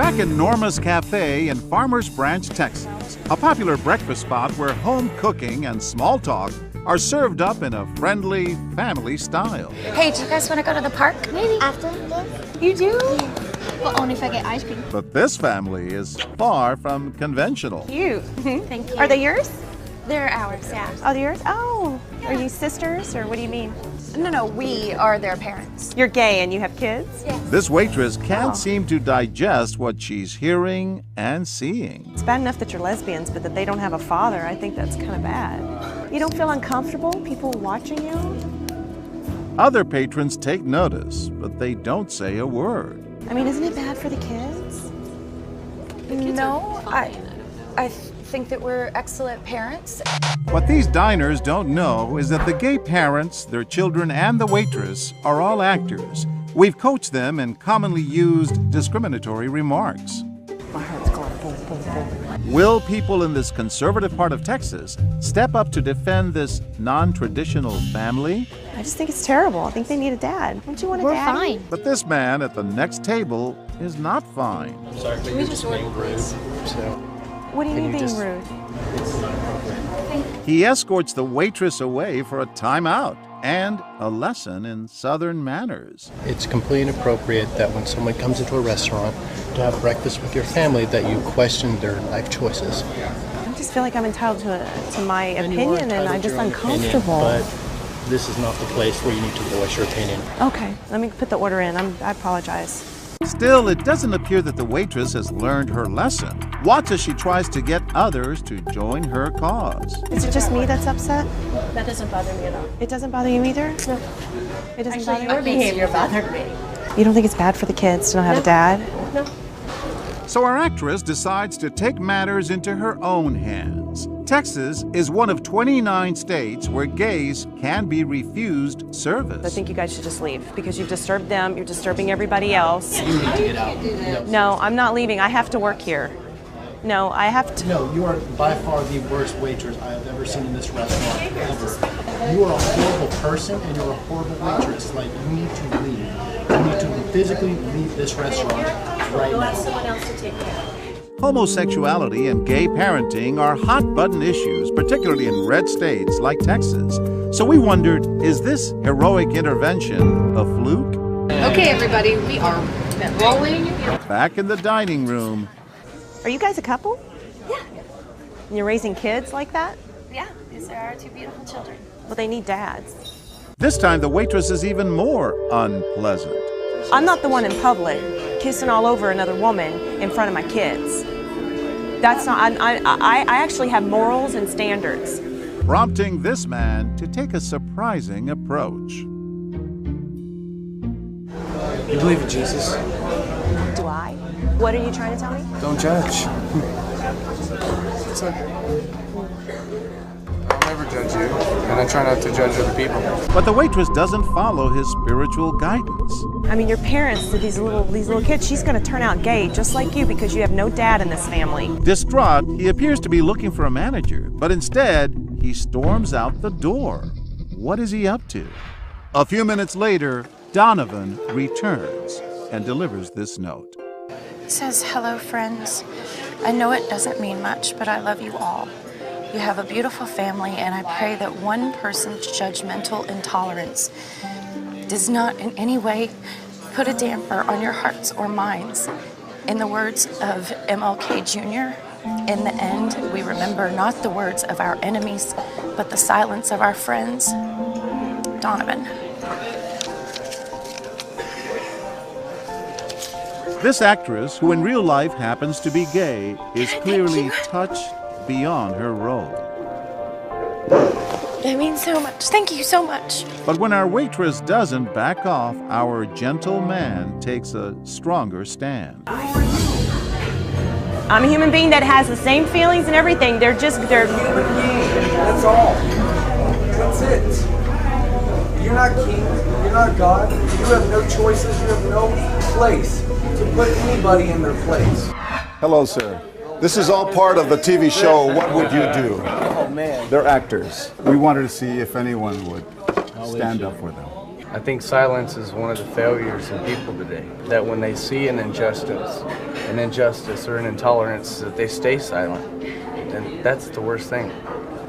Back in Norma's Cafe in Farmers Branch, Texas, a popular breakfast spot where home cooking and small talk are served up in a friendly, family style. Hey, do you guys want to go to the park? Maybe. After this? You do? Well, only if I get ice cream. But this family is far from conventional. Cute. Thank you. Are they yours? They're ours, yeah. Oh, they're yours? Oh. Yeah. Are you sisters, or what do you mean? No, we are their parents. You're gay and you have kids? Yes. This waitress can't seem to digest what she's hearing and seeing. It's bad enough that you're lesbians, but that they don't have a father, I think that's kind of bad. You don't feel uncomfortable, people watching you? Other patrons take notice, but they don't say a word. I mean, isn't it bad for the kids? No, I think that we're excellent parents. What these diners don't know is that the gay parents, their children, and the waitress are all actors. We've coached them in commonly used discriminatory remarks. My heart's going boom, boom, boom. Will people in this conservative part of Texas step up to defend this non-traditional family? I just think it's terrible. I think they need a dad. Don't you want a We're dad? fine. But this man at the next table is not fine. Sorry, but you're just being rude. So. What do you mean being rude? He escorts the waitress away for a timeout and a lesson in Southern manners. It's completely inappropriate that when someone comes into a restaurant to have breakfast with your family that you question their life choices. I just feel like I'm entitled to my opinion, and I'm just uncomfortable. But this is not the place where you need to voice your opinion. Okay, let me put the order in. I apologize. Still, it doesn't appear that the waitress has learned her lesson. Watch as she tries to get others to join her cause. Is it just me that's upset? That doesn't bother me at all. It doesn't bother you either? No. It doesn't Actually, bother your you? behavior bothered me. You don't think it's bad for the kids to not have a dad? No. So our actress decides to take matters into her own hands. Texas is one of 29 states where gays can be refused service. I think you guys should just leave because you've disturbed them, you're disturbing everybody else. You need to get out. No, I'm not leaving. I have to work here. No, I have to. No, you are by far the worst waitress I have ever seen in this restaurant, ever. You are a horrible person and you're a horrible waitress. Like, you need to leave. You need to physically leave this restaurant right We'll ask now. someone else to take care of it. Homosexuality and gay parenting are hot-button issues, particularly in red states like Texas. So we wondered, is this heroic intervention a fluke? Okay, everybody, we are rolling. Back in the dining room, Are you guys a couple? Yeah. And you're raising kids like that? Yeah, these are our two beautiful children. Well, they need dads. this time the waitress is even more unpleasant. I'm not the one in public kissing all over another woman in front of my kids. That's not, I actually have morals and standards. Prompting this man to take a surprising approach. You believe in Jesus? Do I? What are you trying to tell me? Don't judge. It's okay. I'll never judge you, and I try not to judge other people. But the waitress doesn't follow his spiritual guidance. I mean, your parents to these little kids, she's gonna turn out gay just like you because you have no dad in this family. Distraught, he appears to be looking for a manager, but instead, he storms out the door. What is he up to? A few minutes later, Donovan returns and delivers this note. It says, hello, friends. I know it doesn't mean much, but I love you all. You have a beautiful family, and I pray that one person's judgmental intolerance does not in any way put a damper on your hearts or minds. In the words of MLK Jr., in the end, we remember not the words of our enemies, but the silence of our friends. Donovan. This actress, who in real life happens to be gay, is clearly touched beyond her role. That means so much. Thank you so much. But when our waitress doesn't back off, our gentle man takes a stronger stand. I'm a human being that has the same feelings and everything. They're That's all. That's it. You're not king. You're not God. You have no choices. You have no place to put anybody in their place. Hello, sir. This is all part of the TV show, What Would You Do? Oh, man. They're actors. We wanted to see if anyone would stand up for them. I think silence is one of the failures in people today. That when they see an injustice or an intolerance, that they stay silent. And that's the worst thing.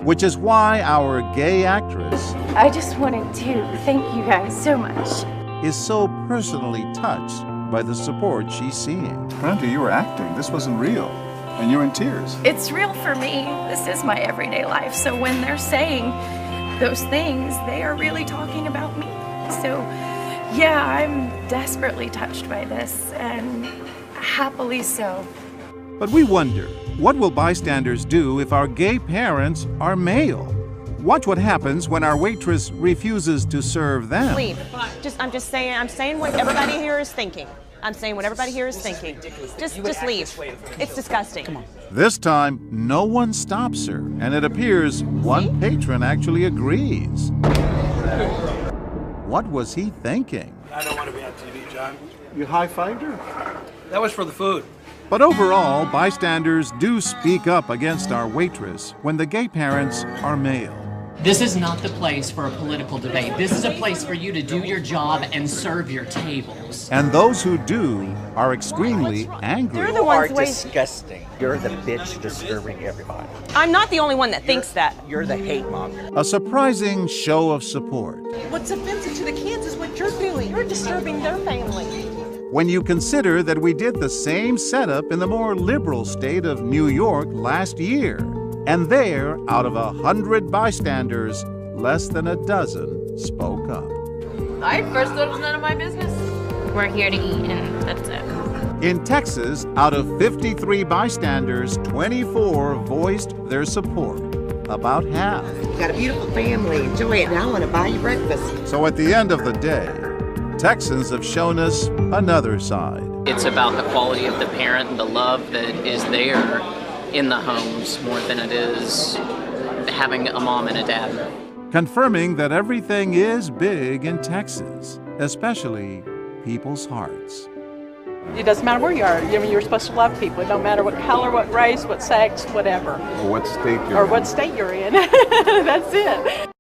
Which is why our gay actress I just wanted to thank you guys so much. is so personally touched by the support she's seeing. Brenda, you were acting. This wasn't real. And you're in tears. It's real for me. This is my everyday life. So when they're saying those things, they are really talking about me. So yeah, I'm desperately touched by this, and happily so. But we wonder, what will bystanders do if our gay parents are male? Watch what happens when our waitress refuses to serve them. Leave. I'm saying what everybody here is thinking. I'm saying what everybody here is thinking. Just leave. It's disgusting. Come on. This time, no one stops her, and it appears one patron actually agrees. What was he thinking? I don't want to be on TV, John. You high-fived her? That was for the food. But overall, bystanders do speak up against our waitress when the gay parents are male. This is not the place for a political debate. This is a place for you to do your job and serve your tables. And those who do are extremely angry. They're the You are ones disgusting. You're the bitch disturbing everybody. I'm not the only one that thinks that. You're the hate monger. A surprising show of support. What's offensive to the kids is what you're doing. You're disturbing their family. When you consider that we did the same setup in the more liberal state of New York last year, and there, out of 100 bystanders, less than a dozen spoke up. I first thought it was none of my business. We're here to eat, and that's it. In Texas, out of 53 bystanders, 24 voiced their support, about half. You've got a beautiful family, enjoy it, and I want to buy you breakfast. So at the end of the day, Texans have shown us another side. It's about the quality of the parent and the love that is there in the homes more than it is having a mom and a dad. Confirming that everything is big in Texas, especially people's hearts. It doesn't matter where you are. I mean, you're supposed to love people. It don't matter what color, what race, what sex, whatever. Or what state you're in. Or what state you're in. That's it.